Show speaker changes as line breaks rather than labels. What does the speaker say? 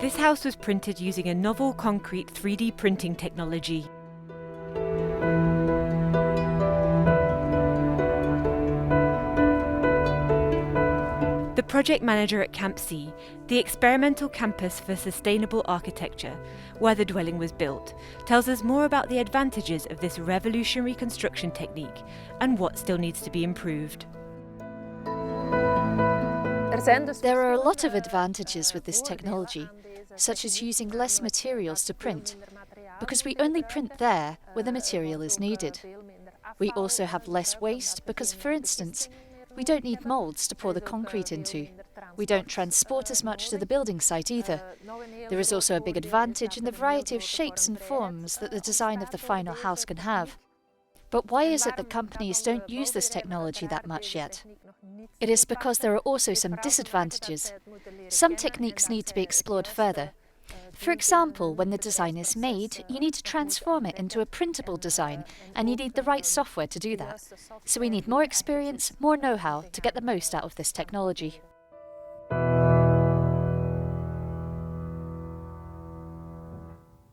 This house was printed using a novel concrete 3D printing technology. The project manager at Camp C, the experimental campus for sustainable architecture, where the dwelling was built, tells us more about the advantages of this revolutionary construction technique and what still needs to be improved.
There are a lot of advantages with this technology, such as using less materials to print, because we only print there where the material is needed. We also have less waste because, for instance, we don't need moulds to pour the concrete into. We don't transport as much to the building site either. There is also a big advantage in the variety of shapes and forms that the design of the final house can have. But why is it that companies don't use this technology that much yet? It is because there are also some disadvantages. Some techniques need to be explored further. For example, when the design is made, you need to transform it into a printable design, and you need the right software to do that. So we need more experience, more know-how to get the most out of this technology.